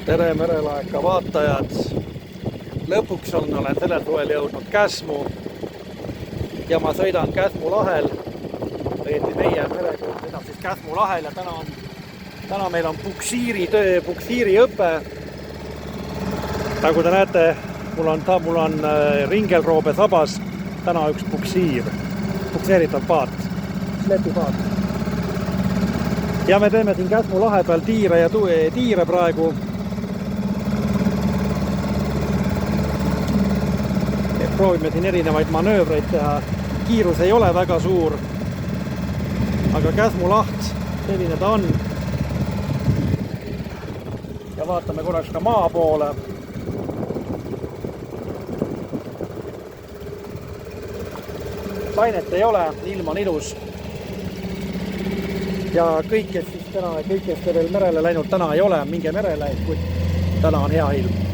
Tere merelaeka vaatajad! Lõpuks olen sellel suvel jõudnud Käsmu ja ma sõidan Käsmu lahel. Õieti meie merekond sõidab siis Käsmu lahel ja täna meil on puksiiriõpe. Nagu te näete, mul on ringelroobe sabas täna üks pukseeritav paat, sletipaat. Ja me teeme siin Käsmu lahe peal tiire praegu. Proovime siin erinevaid manöövreid teha. Kiirus ei ole väga suur, aga Käsmu laht, selline ta on. Ja vaatame korraks ka maa poole. Lainet ei ole, ilm on ilus. Ja kõik, kes veel merele läinud, täna ei ole, minge merele, kui täna on hea ilm.